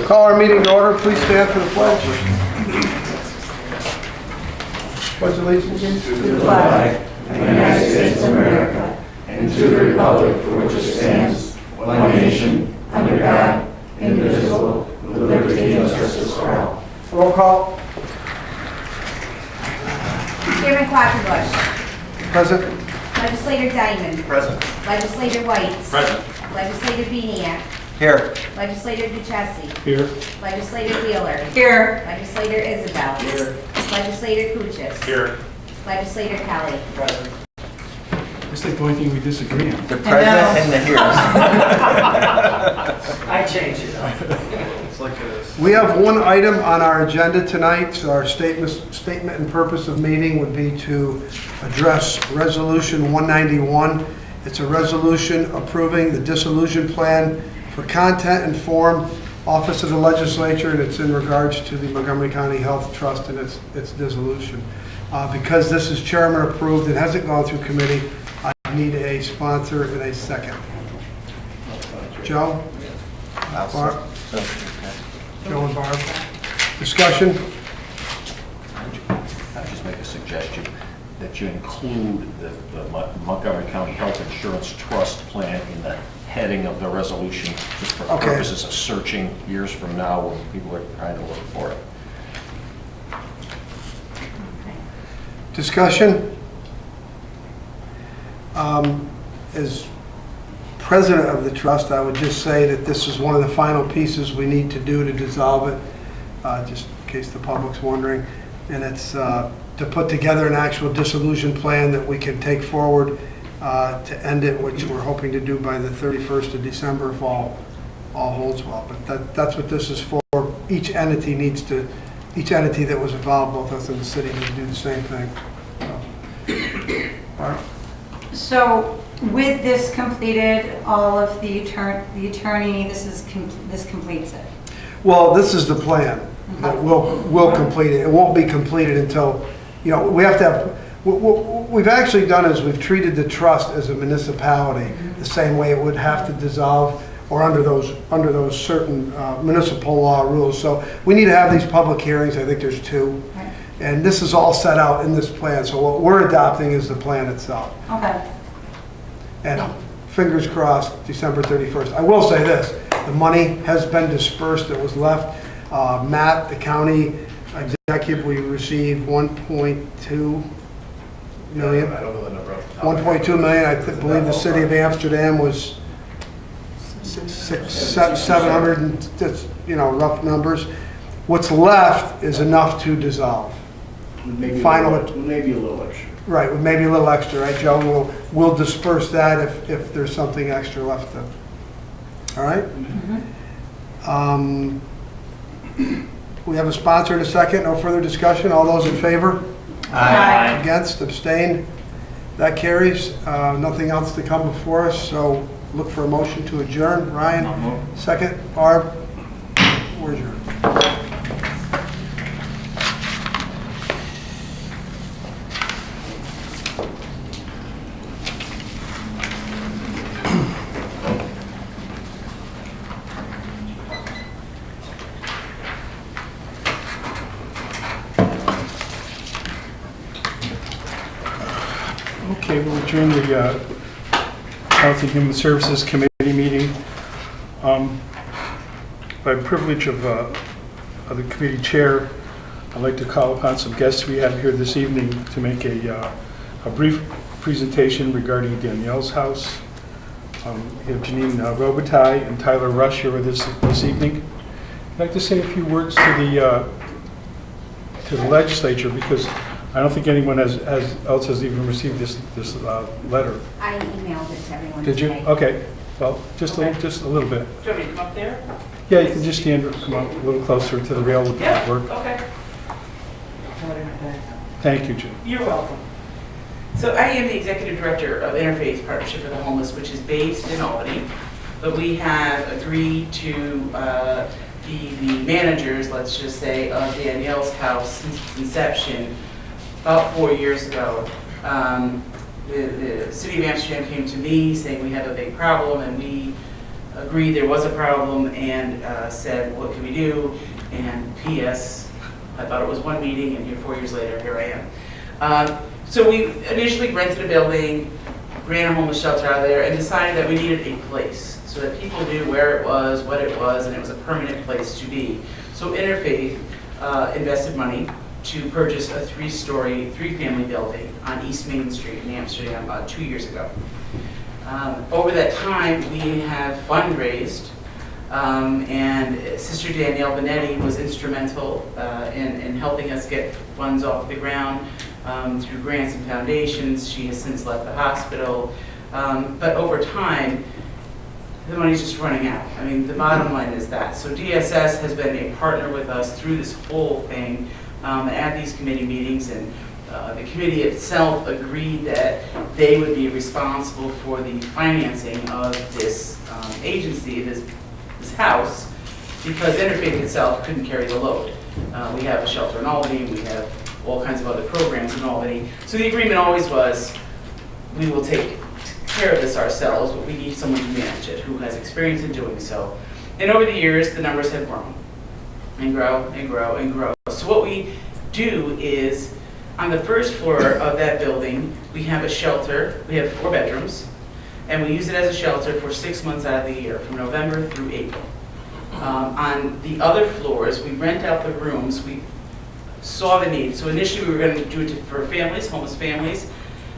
Call our meeting to order. Please stand for the pledge. Pledge allegiance to the flag of the United States of America and to the republic for which it stands, one nation, under God, indivisible, with liberty and justice for all. Roll call. Chairman Quackenbush. Present. Legislator Diamond. Present. Legislator White. Present. Legislator Beniak. Here. Legislator Duchessi. Here. Legislator Wheeler. Here. Legislator Isabel. Here. Legislator Kuchis. Here. Legislator Kelly. Present. It's like the only thing we disagree on. The present and the here. I changed it. It's like this. We have one item on our agenda tonight. So our statement and purpose of meeting would be to address Resolution 191. It's a resolution approving the dissolution plan for content and form, Office of the Legislature, and it's in regards to the Montgomery County Health Trust and its dissolution. Because this is chairman approved, it hasn't gone through committee, I need a sponsor and a second. Joe? Barb? Joe and Barb. Discussion? I'll just make a suggestion that you include the Montgomery County Health Insurance Trust Plan in the heading of the resolution, just for Okay. purposes of searching years from now when people are trying to look for it. Discussion? As president of the trust, I would just say that this is one of the final pieces we need to do to dissolve it, just in case the public's wondering. And it's to put together an actual dissolution plan that we can take forward to end it, which we're hoping to do by the 31st of December if all holds well. But that's what this is for. Each entity that was involved, both us and the city, need to do the same thing. All right. So with this completed, all of the attorney, this completes it. Well, this is the plan that we'll complete it. It won't be completed until, we have to have, what we've actually done is we've treated the trust as a municipality the same way it would have to dissolve or under those certain municipal law rules. So we need to have these public hearings. I think there's 2. Right. And this is all set out in this plan. So what we're adopting is the plan itself. Okay. And fingers crossed, December 31st. I will say this, the money has been dispersed that was left. Matt, the county executive, we received 1.2 million. I don't know the number off the top of my head. 1.2 million. I believe the city of Amsterdam was 700, and that's, rough numbers. What's left is enough to dissolve. Maybe Final- maybe a little extra. Right, with maybe a little extra, right, Joe? We'll disperse that if there's something extra left. All right? We have a sponsor and a second. No further discussion. All those in favor? Aye. Against? Abstained? That carries. Nothing else to come before us, so look for a motion to adjourn. Ryan? Second. Barb? We're adjourned. Okay, we'll adjourn the Health and Human Services Committee meeting. By privilege of the committee chair, I'd like to call upon some guests we have here this evening to make a brief presentation regarding Danielle's house. We have Janine Robitaille and Tyler Rush here with us this evening. I'd like to say a few words to the legislature because I don't think anyone else has even received this letter. I emailed it to everyone Did you? today. Okay. Well, just a little bit. Do you want me to come up there? Yeah, you can just come up a little closer to the rail with that work. Okay. Thank you, Jim. You're welcome. So I am the Executive Director of Interfaith Partnership for the Homeless, which is based in Albany, but we have agreed to be the managers, let's just say, of Danielle's house since its inception about 4 years ago. the city of Amsterdam came to me saying we have a big problem, and we agreed there was a problem and said, what can we do? And P.S., I thought it was one meeting, and here 4 years later, here I am. So we initially rented a building, ran a homeless shelter out of there, and decided that we needed a place so that people knew where it was, what it was, and it was a permanent place to be. So Interfaith invested money to purchase a three-story, three-family building on East Main Street in Amsterdam about 2 years ago. Over that time, we have fundraised, and Sister Danielle Benetti was instrumental in helping us get funds off the ground through grants and foundations. She has since left the hospital. But over time, the money's just running out. I mean, the bottom line is that. So DSS has been a partner with us through this whole thing at these committee meetings, and the committee itself agreed that they would be responsible for the financing of this agency, this house, because Interfaith itself couldn't carry the load. We have a shelter in Albany, we have all kinds of other programs in Albany. So the agreement always was, we will take care of this ourselves, but we need someone to manage it who has experience in doing so. And over the years, the numbers have grown and grow and grow and grow. So what we do is, on the first floor of that building, we have a shelter. We have 4 bedrooms, and we use it as a shelter for 6 months out of the year, from November through April. On the other floors, we rent out the rooms. We saw the need. So initially, we were going to do it for families, homeless families,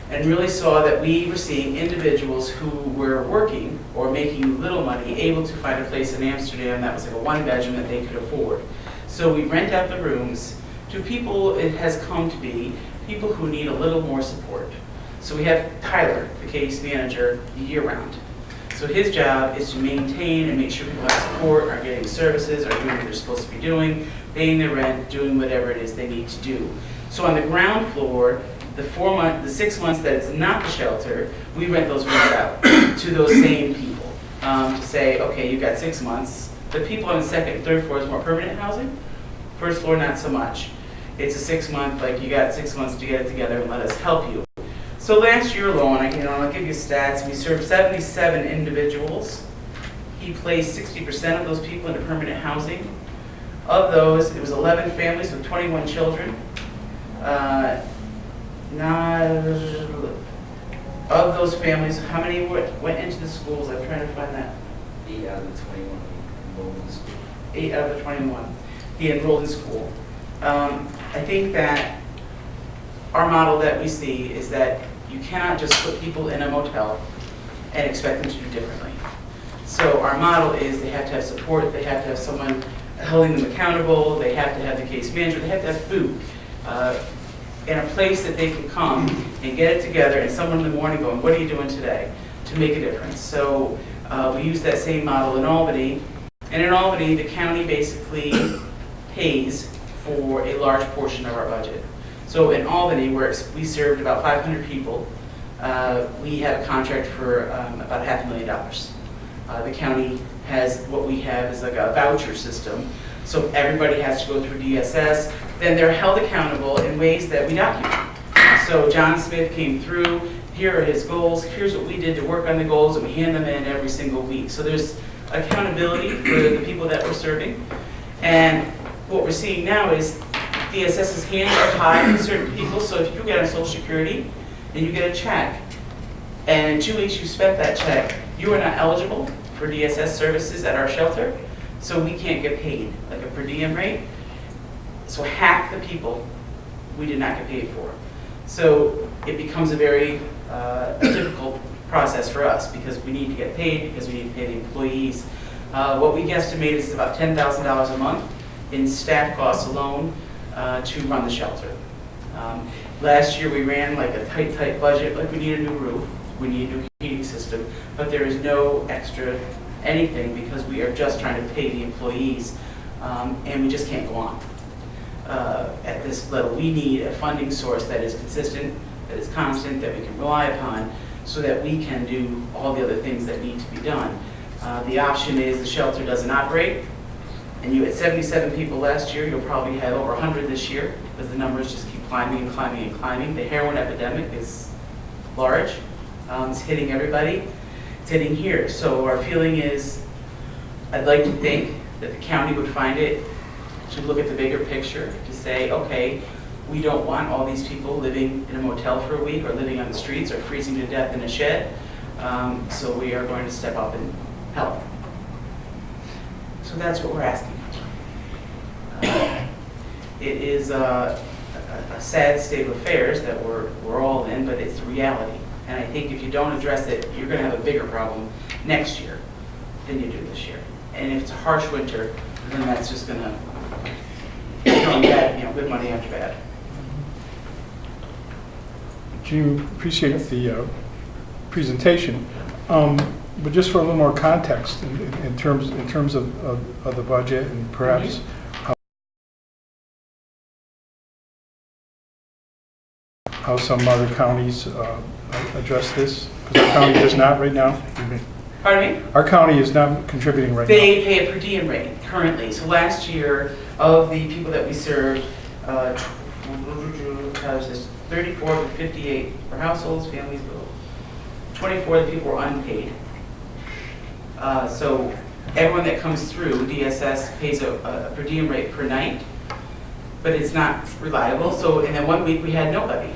and really saw that we were seeing individuals who were working or making little money able to find a place in Amsterdam that was like a 1-bedroom that they could afford. So we rent out the rooms to people. It has come to be people who need a little more support. So we have Tyler, the case manager, year-round. So his job is to maintain and make sure people have support, are getting services, are doing what they're supposed to be doing, paying their rent, doing whatever it is they need to do. So on the ground floor, the 6 months that it's not the shelter, we rent those rooms out to those same people to say, okay, you've got 6 months. The people on the second and third floor is more permanent housing. First floor, not so much. It's a 6 month, like you got 6 months to get it together and let us help you. So last year alone, I'll give you stats. We served 77 individuals. He placed 60% of those people into permanent housing. Of those, it was 11 families with 21 children. Of those families, how many went into the schools? I'm trying to find that. 8 out of the 21 enrolled in school. 8 out of the 21. He enrolled in school. I think that our model that we see is that you cannot just put people in a motel and expect them to do differently. So our model is they have to have support, they have to have someone holding them accountable, they have to have the case manager, they have to have food, and a place that they can come and get it together, and someone in the morning going, what are you doing today, to make a difference. So we use that same model in Albany, and in Albany the county basically pays for a large portion of our budget. So in Albany, where we served about 500 people, we have a contract for about $500,000. The county has, what we have is like a voucher system. So everybody has to go through DSS. Then they're held accountable in ways that we document. So John Smith came through, here are his goals, here's what we did to work on the goals, and we hand them in every single week. So there's accountability for the people that we're serving. And what we're seeing now is DSS's hands are tied with certain people. So if you get on Social Security and you get a check, and in 2 weeks you spent that check, you are not eligible for DSS services at our shelter, so we can't get paid, like a per diem rate. So half the people we did not get paid for. So it becomes a very difficult process for us because we need to get paid, because we need to pay the employees. What we guesstimate is about $10,000 a month in staff costs alone to run the shelter. Last year we ran like a tight budget, like we need a new roof, we need a new heating system, but there is no extra anything because we are just trying to pay the employees, and we just can't go on at this level. We need a funding source that is consistent, that is constant, that we can rely upon, so that we can do all the other things that need to be done. The option is the shelter doesn't operate, and you had 77 people last year, you'll probably have over 100 this year, because the numbers just keep climbing and climbing and climbing. The heroin epidemic is large. It's hitting everybody. It's hitting here. So our feeling is, I'd like to think that the county would find it to look at the bigger picture, to say, okay, we don't want all these people living in a motel for a week or living on the streets or freezing to death in a shed. So we are going to step up and help. So that's what we're asking. It is a sad state of affairs that we're all in, but it's the reality. And I think if you don't address it, you're going to have a bigger problem next year than you do this year. And if it's a harsh winter, then that's just going to throw bad, good money after bad. Gene, appreciate the presentation, but just for a little more context in terms of the budget and perhaps how some other counties address this, because our county does not right now. Pardon me? Our county is not contributing right now. They pay a per diem rate currently. So last year, of the people that we served, 34 to 58 for households, families, 24 of the people were unpaid. So everyone that comes through DSS pays a per diem rate per night, but it's not reliable. So, and then 1 week we had nobody.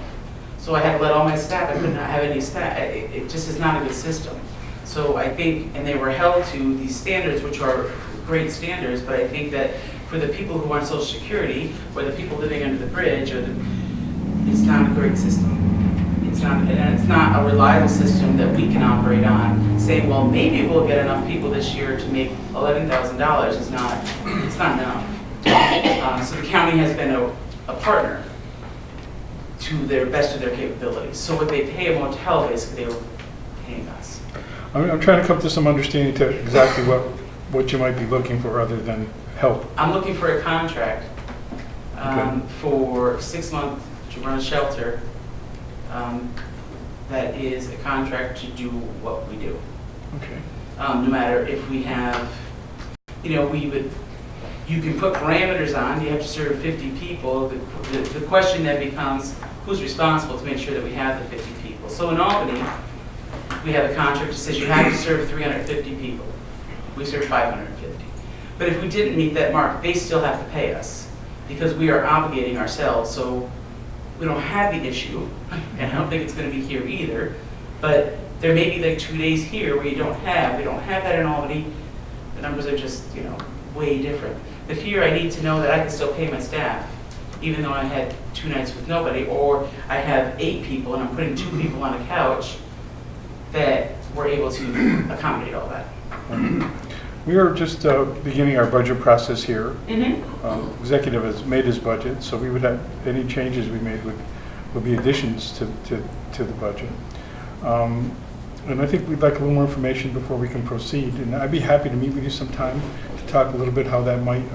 So I had to let all my staff, I could not have any staff. It just is not a good system. So I think, and they were held to these standards, which are great standards, but I think that for the people who want Social Security, or the people living under the bridge, it's not a great system. It's not, and it's not a reliable system that we can operate on. Saying, well, maybe we'll get enough people this year to make $11,000 is not, it's not enough. So the county has been a partner to their best of their capabilities. So what they pay a motel, basically, they were paying us. I'm trying to come to some understanding to exactly what you might be looking for other than help. I'm looking for a contract Okay. for 6 months to run a shelter. That is a contract to do what we do. Okay. No matter if we have, you can put parameters on, you have to serve 50 people. The question then becomes, who's responsible to make sure that we have the 50 people? So in Albany, we have a contract that says you have to serve 350 people. We serve 550. But if we didn't meet that mark, they still have to pay us because we are obligating ourselves. So we don't have the issue, and I don't think it's going to be here either, but there may be like 2 days here where we don't have that in Albany. The numbers are just, way different. But here I need to know that I can still pay my staff, even though I had 2 nights with nobody, or I have 8 people and I'm putting 2 people on a couch, that we're able to accommodate all that. We are just beginning our budget process here. Mm-hmm. Executive has made his budget, so we would have, any changes we made would be additions to the budget. And I think we'd like a little more information before we can proceed. And I'd be happy to meet with you sometime to talk a little bit how that might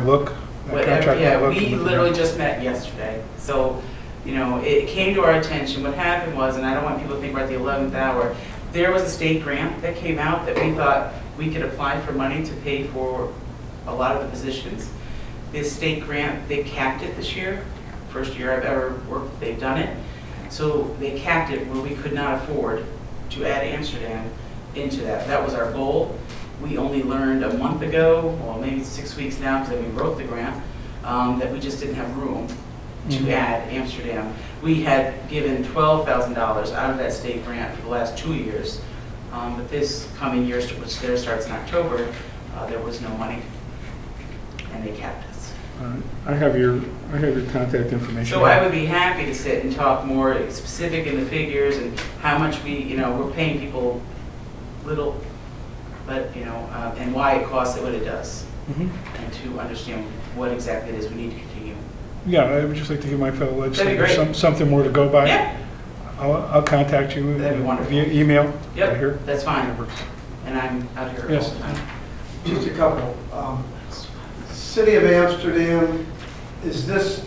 look. that contract might look. We literally just met yesterday. So, it came to our attention. What happened was, and I don't want people to think we're at the 11th hour, there was a state grant that came out that we thought we could apply for money to pay for a lot of the positions. This state grant, they capped it this year. First year I've ever worked, they've done it. So they capped it where we could not afford to add Amsterdam into that. That was our goal. We only learned a month ago, well, maybe 6 weeks now, because we wrote the grant, that we just didn't have room to add Amsterdam. We had given $12,000 out of that state grant for the last 2 years, but this coming year, which there starts in October, there was no money, and they capped us. I have your contact information. So I would be happy to sit and talk more specific in the figures and how much we're paying people little, but and why it costs it what it does, and to understand what exactly it is we need to continue. Yeah, I would just like to give my fellow That'd be legislators great. something more to go by. Yeah. I'll contact you That'd be wonderful. via email. Right Yep, here. that's fine. That works. And I'm out here all Yes. the time. Just a couple. City of Amsterdam, is this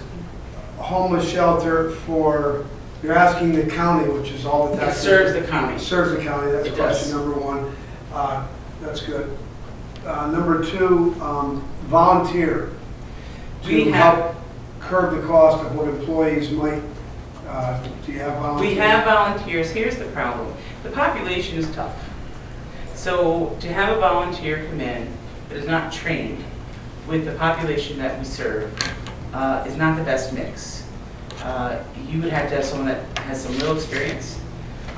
homeless shelter for, you're asking the county, which is all the It taxes? serves the county. Serves the county, that's It question does. number one. That's good. Number two, volunteer We to have- help curb the cost of what employees might Do you have volunteers? We have volunteers. Here's the problem. The population is tough. So to have a volunteer come in that is not trained with the population that we serve is not the best mix. You would have to have someone that has some real experience.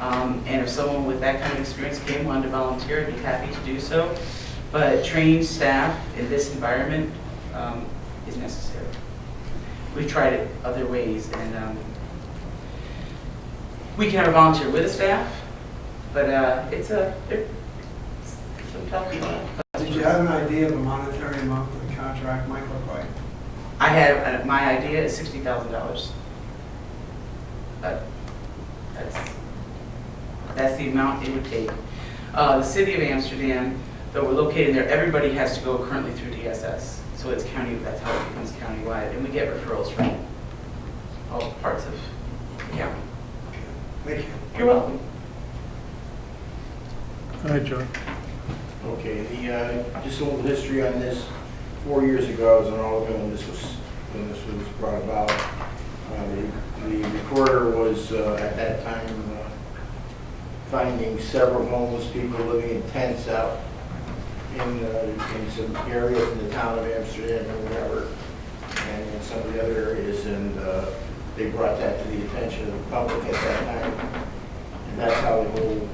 And if someone with that kind of experience came, wanted to volunteer, I'd be happy to do so. But trained staff in this environment is necessary. We've tried it other ways, and we can have a volunteer with a staff, but it's some tough people. Did you have an idea of a monetary amount that the contract might look like? I have, my idea is $60,000. That's the amount it would take. The city of Amsterdam, though we're located there, everybody has to go currently through DSS. So it's county, that's how it becomes countywide, and we get referrals from all parts of the county. Thank you. You're welcome. All right, Joe. Okay, just a little history on this. 4 years ago, I was in Alderman when this was brought about. The recorder was at that time finding several homeless people living in tents out in some areas in the town of Amsterdam or whatever, and in some of the other areas, and they brought that to the attention of the public at that time, and that's how the whole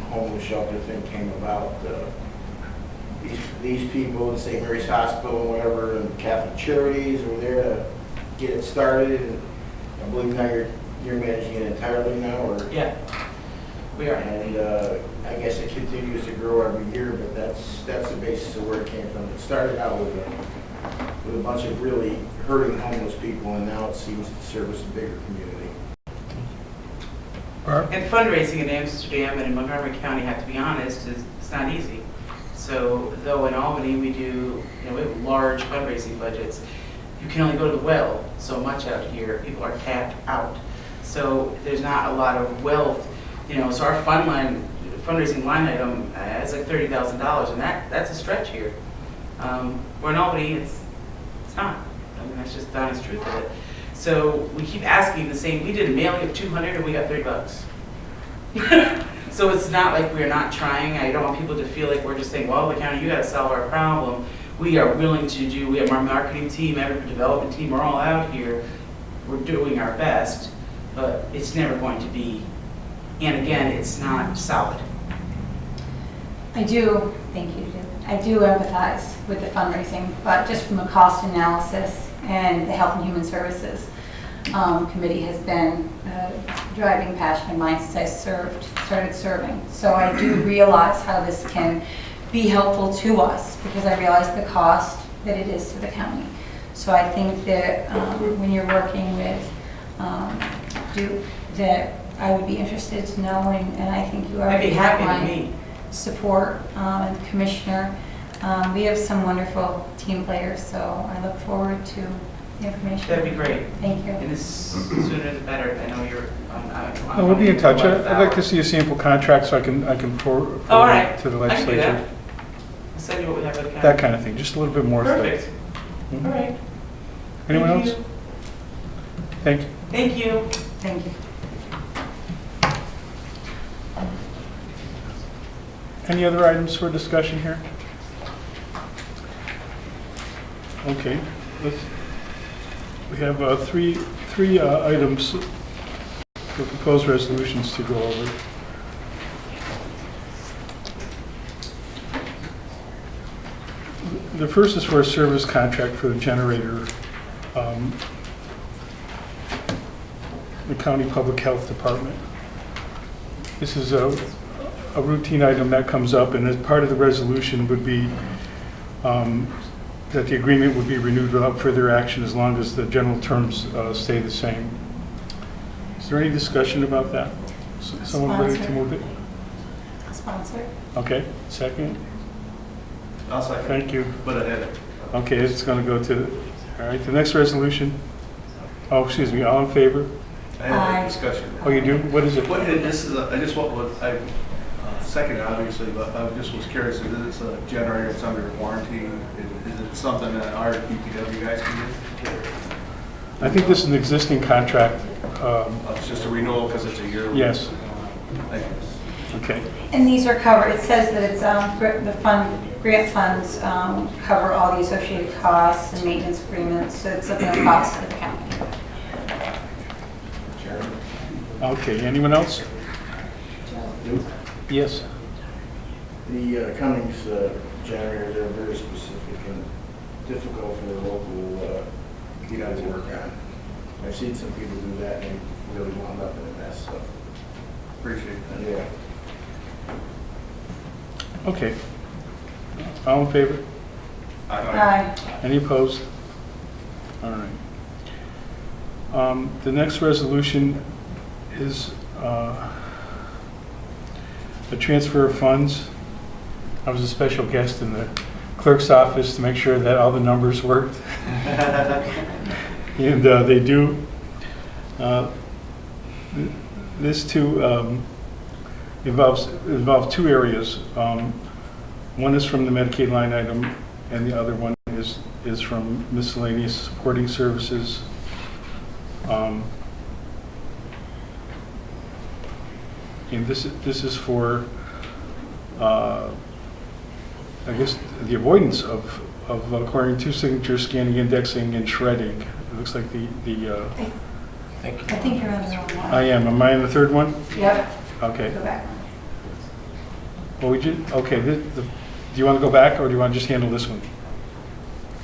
homeless shelter thing came about. These people in St. Mary's Hospital and whatever, and Catholic Charities were there to get it started, and I believe now you're managing it entirely now, or? Yeah, we are. And I guess it continues to grow every year, but that's the basis of where it came from. It started out with a bunch of really hurting homeless people, and now it seems to service a bigger community. Barb? And fundraising in Amsterdam and in Montgomery County, I have to be honest, it's not easy. So though in Albany we do, we have large fundraising budgets, you can only go to the well so much out here. People are tapped out. So there's not a lot of wealth, so our fundraising line item is like $30,000, and that's a stretch here. Where in Albany, it's not. I mean, that's just the honest truth of it. So we keep asking the same. We did a mailing of 200 and we got $30. So it's not like we're not trying. I don't want people to feel like we're just saying, well, the county, you got to solve our problem. We are willing to do, we have our marketing team, every development team, we're all out here. We're doing our best, but it's never going to be, and again, it's not solid. I do, thank you, Jim. I do empathize with the fundraising, but just from a cost analysis, and the Health and Human Services Committee has been a driving passion of mine since I started serving. So I do realize how this can be helpful to us, because I realize the cost that it is to the county. So I think that when you're working with Duke, that I would be interested to know, and I think you I'd already be have happy my to meet. support, and the commissioner. We have some wonderful team players, so I look forward to the information. That'd be great. Thank you. And the sooner the better. I know you're on. We'll be in touch. I'd like to see a sample contract so I can forward All right. it to the I can do legislature. that. I'll send you what we have with the county. That kind of thing, just a little bit more. Perfect. Mhm. All right. Anyone Thank else? you. Thank you. Thank you. Thank you. Any other items for discussion here? Okay, we have three items for proposed resolutions to go over. The first is for a service contract for the generator, the County Public Health Department. This is a routine item that comes up, and as part of the resolution would be that the agreement would be renewed without further action as long as the general terms stay the same. Is there any discussion about that? Someone ready to move it? I'll sponsor. Okay, second? I'll second. Thank you. But I had it. Okay, it's going to go to, all right, the next resolution. Oh, excuse me, all in favor? I had Aye. a discussion. Oh, you do? What is it? What, and this is, I just want, I second it obviously, but I just was curious, is this a generator that's under warranty? Is it something that our DPW guys can do? I think this is an existing contract It's just a renewal because it's a year. Yes, Thank you. okay. And these are covered, it says that it's, grant funds cover all the associated costs and maintenance agreements, so it's looking at costs of the county. Chairman? Okay, anyone else? Yes. The Cummings generators are very specific and difficult for the local people to work on. I've seen some people do that and they really wound up in a mess, so, Appreciate that. yeah. Okay. All in favor? Aye. Any opposed? All right. The next resolution is a transfer of funds. I was a special guest in the clerk's office to make sure that all the numbers worked. And they do. This too involves two areas. One is from the Medicaid line item, and the other one is from miscellaneous supporting services. And this is for, I guess, the avoidance of acquiring two signatures, scanning, indexing, and shredding. It looks like the I think you're on the wrong one. I am. Am I on the third one? Yep, Okay. go back. Well, okay, do you want to go back, or do you want to just handle this one?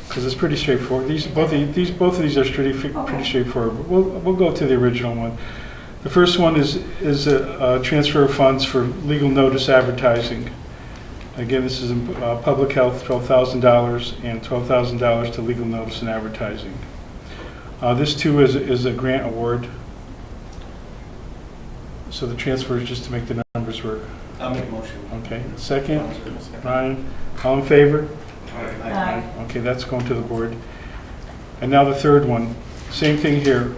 Because it's pretty straightforward. Both of these are pretty straightforward. We'll go to the original one. The first one is a transfer of funds for legal notice advertising. Again, this is in public health, $12,000, and $12,000 to legal notice and advertising. This too is a grant award. So the transfer is just to make the numbers work. I'll make a motion. Okay, second, Ryan, all in favor? Aye. Okay, that's going to the board. And now the third one, same thing here.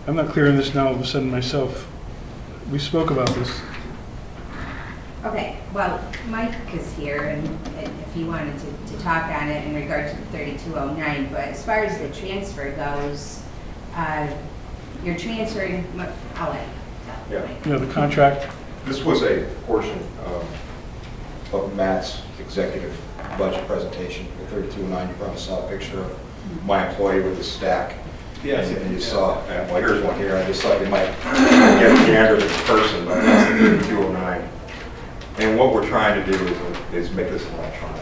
I'm not clear on this now all of a sudden myself. We spoke about this. Okay, well, Mike is here, and if he wanted to talk on it in regard to the 3209, but as far as the transfer goes, you're transferring, I'll let Yeah. You know, the contract, This was a portion of Matt's executive budget presentation, the 3209. You probably saw a picture of my employee with the stack. Yes. And you saw, well, here's one here. I just thought you might get a gander at the person, but that's the 3209. And what we're trying to do is make this electronic.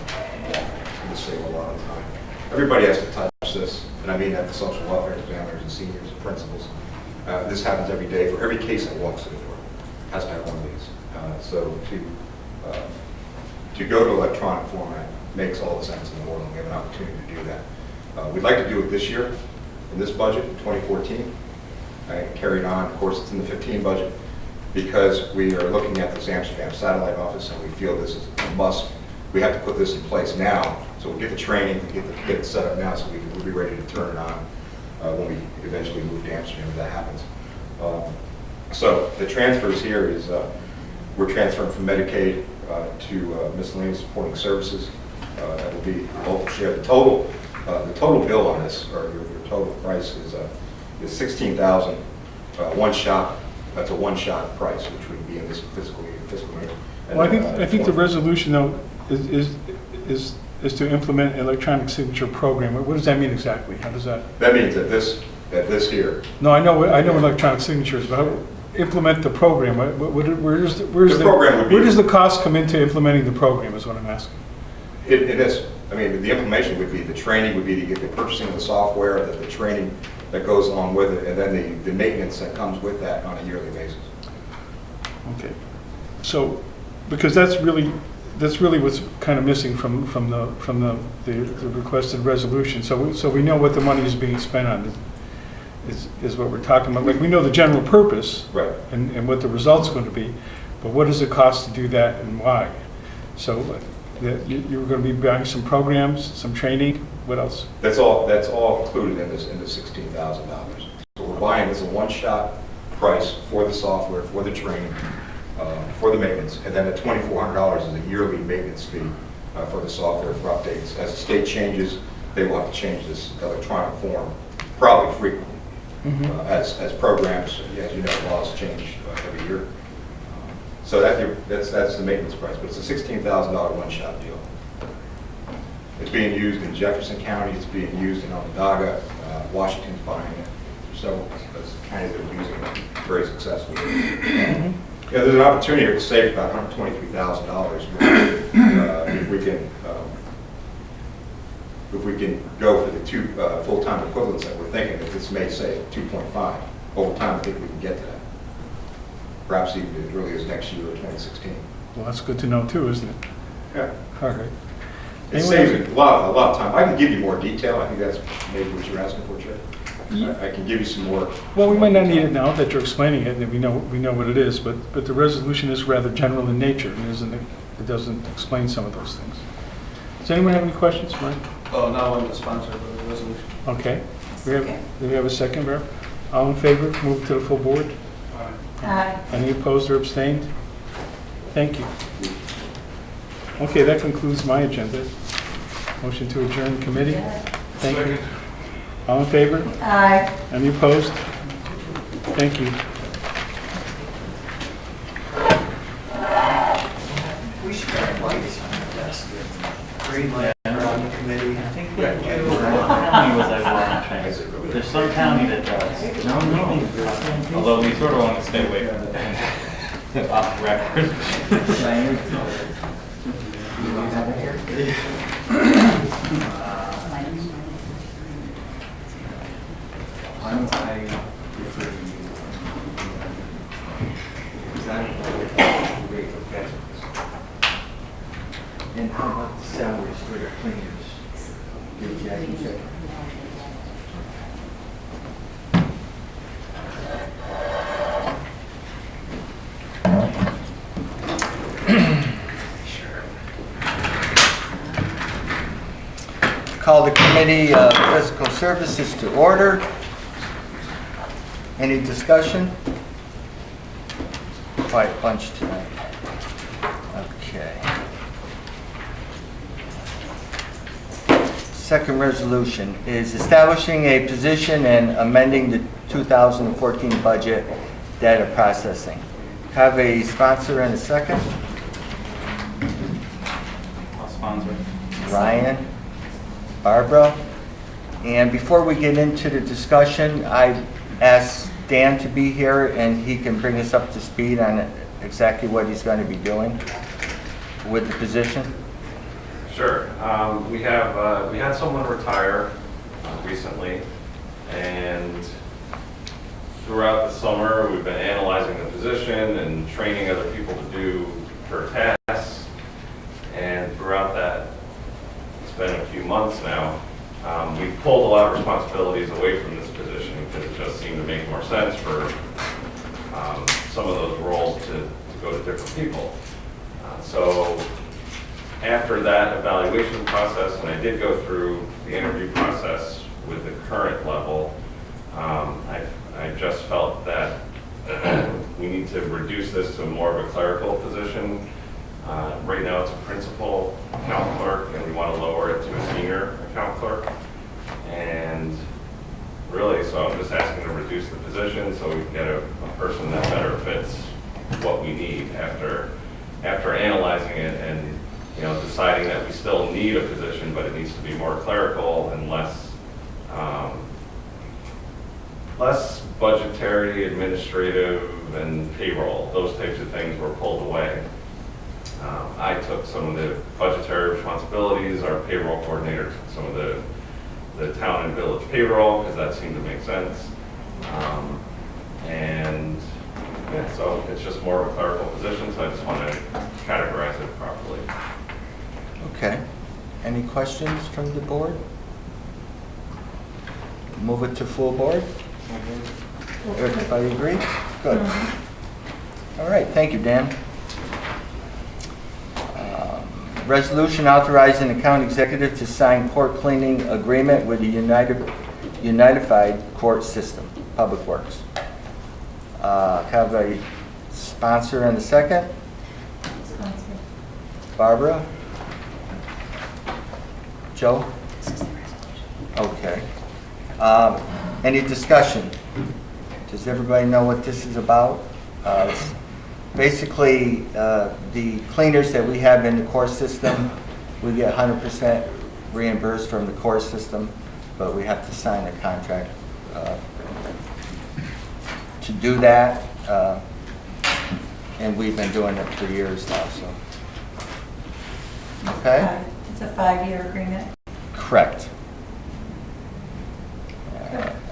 It's going to save a lot of time. Everybody has to touch this, and I mean that the social welfare examiners and seniors and principals. This happens every day for every case that walks through the door. Has to have one of these. So to go to electronic format makes all the sense in the world, and we have an opportunity to do that. We'd like to do it this year in this budget, in 2014. Carried on, of course, it's in the 15 budget because we are looking at this Amsterdam satellite office, and we feel this is a must. We have to put this in place now, so we'll get the training, get it set up now, so we'll be ready to turn it on when we eventually move to Amsterdam, if that happens. So the transfers here is we're transferring from Medicaid to miscellaneous supporting services. That will be a local share. The total bill on this, or your total price, is $16,000. One shot. That's a one-shot price, which would be in this fiscal year. well, I think the resolution though is to implement an electronic signature program. What does that mean exactly? How does that? That means that this here. No, I know electronic signatures, but implement the program. Where does the cost come into implementing the program is what I'm asking. It is. I mean, the information would be, the training would be to get the purchasing of the software, the training that goes along with it, and then the maintenance that comes with that on a yearly basis. Okay. So, because that's really what's kind of missing from the requested resolution. So we know what the money is being spent on. Is what we're talking about. Like, we know the general purpose, Right. and what the result's going to be, but what does it cost to do that and why? So you were going to be buying some programs, some training. What else? That's all included in this $16,000. So we're buying this a one-shot price for the software, for the training, for the maintenance, and then the $2,400 is a yearly maintenance fee for the software for updates. As the state changes, they will have to change this electronic form probably frequently. As programs, as you know, laws change every year. So that's the maintenance price, but it's a $16,000 one-shot deal. It's being used in Jefferson County, it's being used in Onondaga, Washington's buying it. Several counties that are using it very successfully. Yeah, there's an opportunity here to save about $123,000 if we can go for the 2 full-time equivalents that we're thinking that this may save 2.5. Over time, I think we can get to that. Perhaps even as early as next year or 2016. Well, that's good to know too, isn't it? Yeah. All right. It saves a lot of time. I can give you more detail. I think that's maybe what you're asking for, Chair. I can give you some more. Well, we might not need it now that you're explaining it, and we know what it is, but the resolution is rather general in nature, and it doesn't explain some of those things. Does anyone have any questions, Mike? Oh, now I'm the sponsor of the resolution. Okay. Do we have a second, Barb? All in favor, move it to the full board? Aye. Any opposed or abstained? Thank you. Okay, that concludes my agenda. Motion to adjourn committee. Thank you. All in favor? Aye. Any opposed? Thank you. We should have lights on the desk. Green light on the committee. I think we do. County was I want. There's some county that does. No. Although we sort of want to stay away from it. Off the record. And how about the salaries for the cleaners? Did Jackie check? Call the Committee of Fiscal Services to order. Any discussion? Quiet bunch tonight. Okay. Second resolution is establishing a position and amending the 2014 budget data processing. Have a sponsor and a second. I'll sponsor. Ryan, Barbara. And before we get into the discussion, I asked Dan to be here and he can bring us up to speed on exactly what he's going to be doing with the position. Sure. We had someone retire recently, and throughout the summer, we've been analyzing the position and training other people to do her tasks. And throughout that, it's been a few months now, we've pulled a lot of responsibilities away from this position because it just seemed to make more sense for some of those roles to go to different people. So after that evaluation process, and I did go through the interview process with the current level, I just felt that we need to reduce this to more of a clerical position. Right now it's a principal account clerk, and we want to lower it to a senior account clerk. And really, so I'm just asking to reduce the position so we can get a person that better fits what we need after analyzing it and deciding that we still need a position, but it needs to be more clerical and less budgetary, administrative, and payroll. Those types of things were pulled away. I took some of the budgetary responsibilities. Our payroll coordinator took some of the town and village payroll because that seemed to make sense. And yeah, so it's just more of a clerical position, so I just want to categorize it properly. Okay. Any questions from the board? Move it to full board? Everybody agree? Good. All right, thank you, Dan. Resolution authorizing the county executive to sign court cleaning agreement with the Unified Court System, Public Works. Have a sponsor and a second? Sponsor. Barbara? Joe? Okay. Any discussion? Does everybody know what this is about? It's basically, the cleaners that we have in the core system, we get 100% reimbursed from the core system, but we have to sign a contract to do that. And we've been doing it for years now, so. Okay? It's a 5-year agreement. Correct.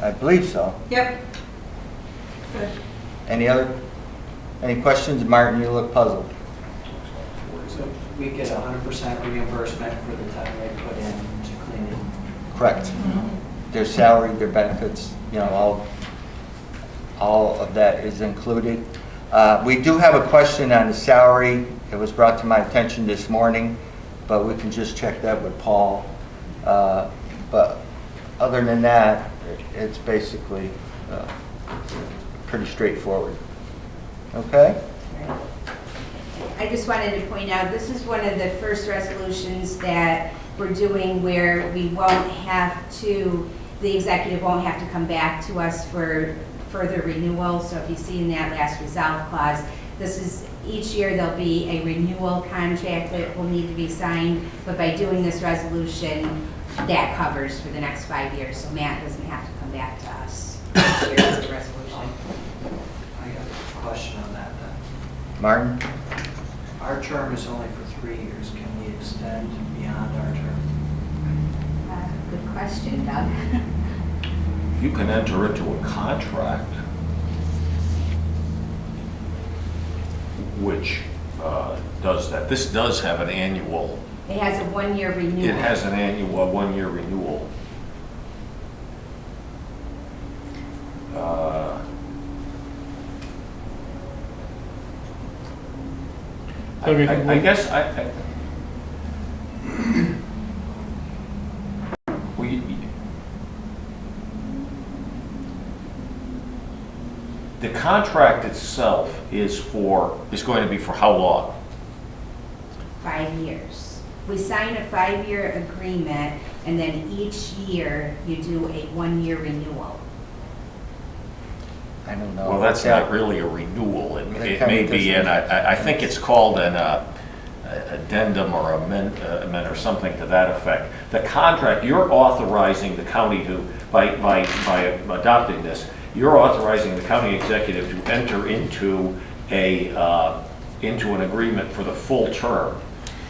I believe so. Yep. Good. Any questions? Martin, you look puzzled. So we get 100% reimbursement for the time they put in to cleaning. Correct. Their salary, their benefits, you know, all of that is included. We do have a question on the salary. It was brought to my attention this morning, but we can just check that with Paul. But other than that, it's basically pretty straightforward. Okay? I just wanted to point out, this is one of the first resolutions that we're doing where we won't have to, the executive won't have to come back to us for further renewal. So if you see in that last resolve clause, this is, each year there'll be a renewal contract that will need to be signed, but by doing this resolution, that covers for the next 5 years. So Matt doesn't have to come back to us each year as a resolution. I have a question on that then. Martin? Our term is only for 3 years. Can we extend beyond our term? Good question, Doug. You can enter into a contract which does that. This does have an annual, It has a 1-year renewal. it has an annual 1-year renewal. I guess the contract itself is going to be for how long? 5 years. We sign a 5-year agreement, and then each year you do a 1-year renewal. I don't know. Well, that's not really a renewal. It That may kinda be, doesn't- and I think it's called an addendum or amendment or something to that effect. The contract, you're authorizing the county to, by adopting this, you're authorizing the county executive to enter into an agreement for the full term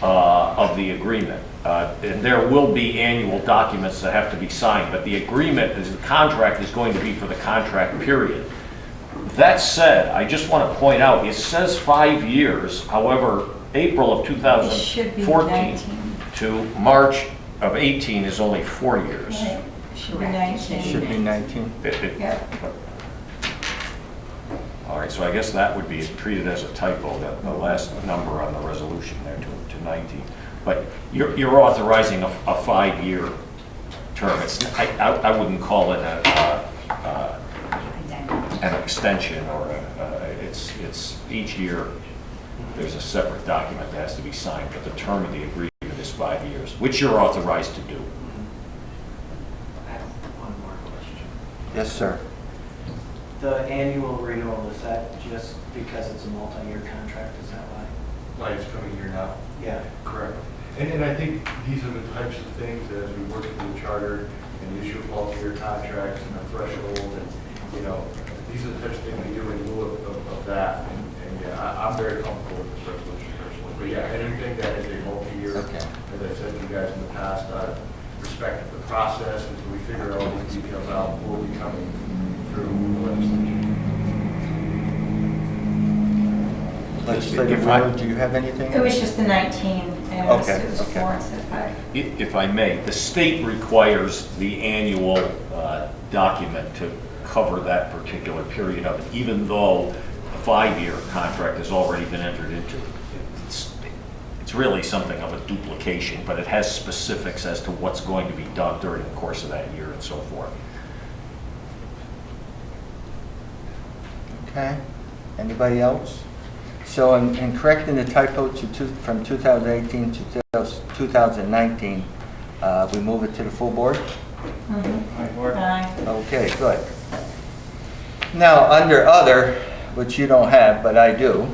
of the agreement. And there will be annual documents that have to be signed, but the contract is going to be for the contract period. That said, I just want to point out, it says 5 years, however, April of It should be 2014 19. to March of 18 is only 4 years. Right. Should be Correct. 19. Should be 19. Yeah. All right, so I guess that would be treated as a typo, the last number on the resolution there to 19. But you're authorizing a 5-year term. I wouldn't call it an extension or it's each year there's a separate document that has to be signed, but the term of the agreement is 5 years, which you're authorized to do. I have one more question. Yes, sir. The annual renewal, is that just because it's a multi-year contract? Is that why? Like it's coming here now. Yeah. Correct. And I think these are the types of things that as we work through the charter and the issue of multi-year contracts and a threshold and, you know, these are the types of things we do in lieu of that. And yeah, I'm very comfortable with this resolution personally. But yeah, anything that is a multi-year, Okay. as I said to you guys in the past, respect the process until we figure all these details out, will be coming through the legislature. Legislative If I- Road, do you have anything? It was just the 19, and Okay, it was okay. 4 instead of 5. If I may, the state requires the annual document to cover that particular period of it, even though a 5-year contract has already been entered into. It's really something of a duplication, but it has specifics as to what's going to be done during the course of that year and so forth. Okay. Anybody else? So in correcting the typo from 2018 to 2019, We move it to the full board? Aye. Okay, good. Now, under other, which you don't have, but I do,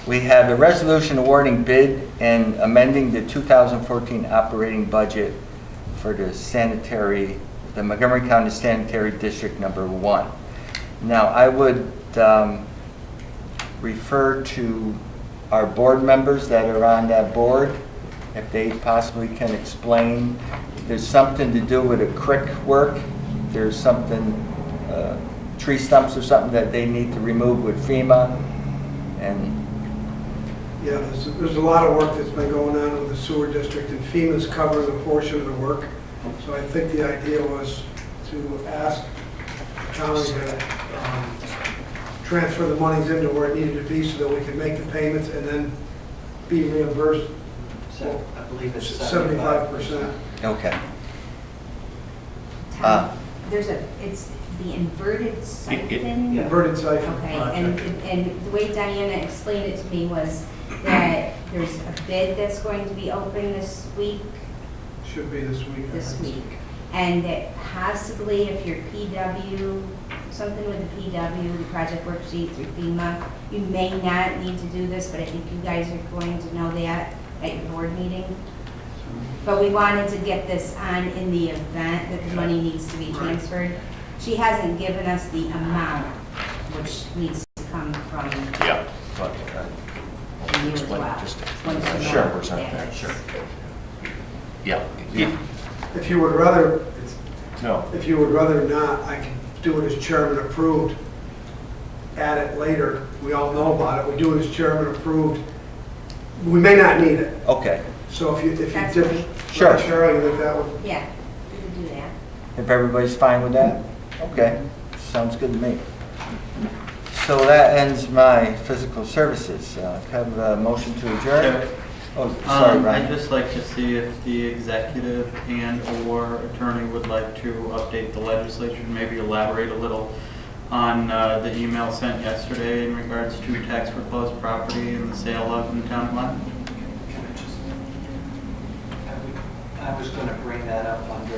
we have a resolution awarding bid and amending the 2014 operating budget for the Montgomery County Sanitary District Number 1. Now, I would refer to our board members that are on that board, if they possibly can explain. There's something to do with a creek work. There's something, tree stumps or something that they need to remove with FEMA. And Yeah, there's a lot of work that's been going on with the sewer district, and FEMA's covering a portion of the work. So I think the idea was to ask the county to transfer the monies into where it needed to be so that we could make the payments and then be reimbursed So I believe it's 75%. okay. There's it's the inverted siphon. Inverted siphon. Okay, and the way Diana explained it to me was that there's a bid that's going to be open this week, Should be this week. and that possibly if your PW, something with the PW, the project worksheet through FEMA, you may not need to do this, but I think you guys are going to know that at your board meeting. But we wanted to get this on in the event that the money needs to be transferred. She hasn't given us the amount, which needs to come from Yeah. you as well. Once you know Sure. what that is. Sure. Yeah. If you would rather, No. if you would rather not, I can do it as chairman approved, add it later. We all know about it. We do it as chairman approved. We may not need it. Okay, So if you That's did, fine. Sure. Cheryl, you think that would? Yeah, we can do that. if everybody's fine with that? Okay, sounds good to me. So that ends my physical services. Have a motion to adjourn? Oh, sorry, I'd Ryan. just like to see if the executive and/or attorney would like to update the legislature, maybe elaborate a little on the email sent yesterday in regards to tax foreclosed property and the sale of in the town of Lynn. I was going to bring that up under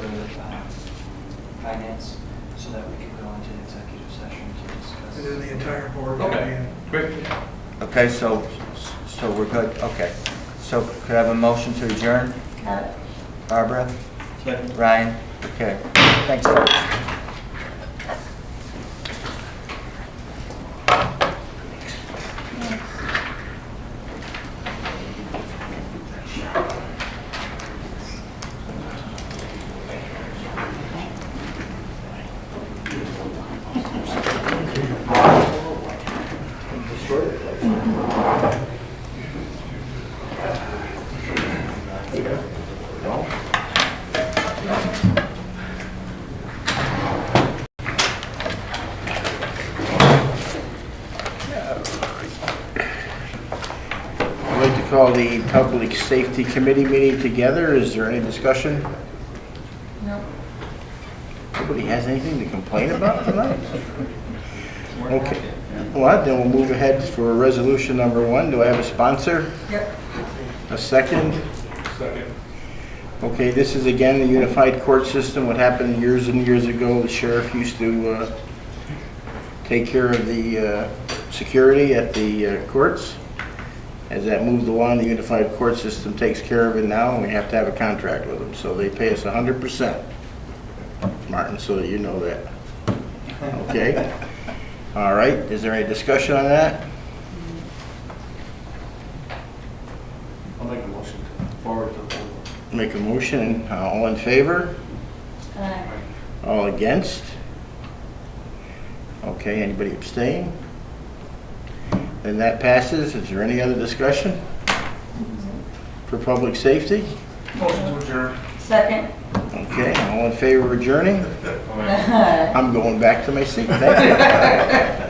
finance so that we can go into executive session to discuss. And then the entire board. Okay. Great. Okay, so we're good, okay. So could I have a motion to adjourn? Got it. Barbara? Second. Ryan? Okay, thanks, folks. I'd like to call the Public Safety Committee meeting together. Is there any discussion? No. Nobody has anything to complain about tonight? Okay. Well, then we'll move ahead for resolution number 1. Do I have a sponsor? Yep. A second? Second. Okay, this is again the unified court system. What happened years and years ago, the sheriff used to take care of the security at the courts. As that moved along, the unified court system takes care of it now, and we have to have a contract with them. So they pay us 100%, Martin, so that you know that. Okay? All right, is there any discussion on that? I'll make a motion to forward to the board. Make a motion, all in favor? Aye. All against? Okay, anybody abstain? Then that passes. Is there any other discussion for public safety? Motion to adjourn. Second. Okay, all in favor of adjourning? I'm going back to my seat. Thank you.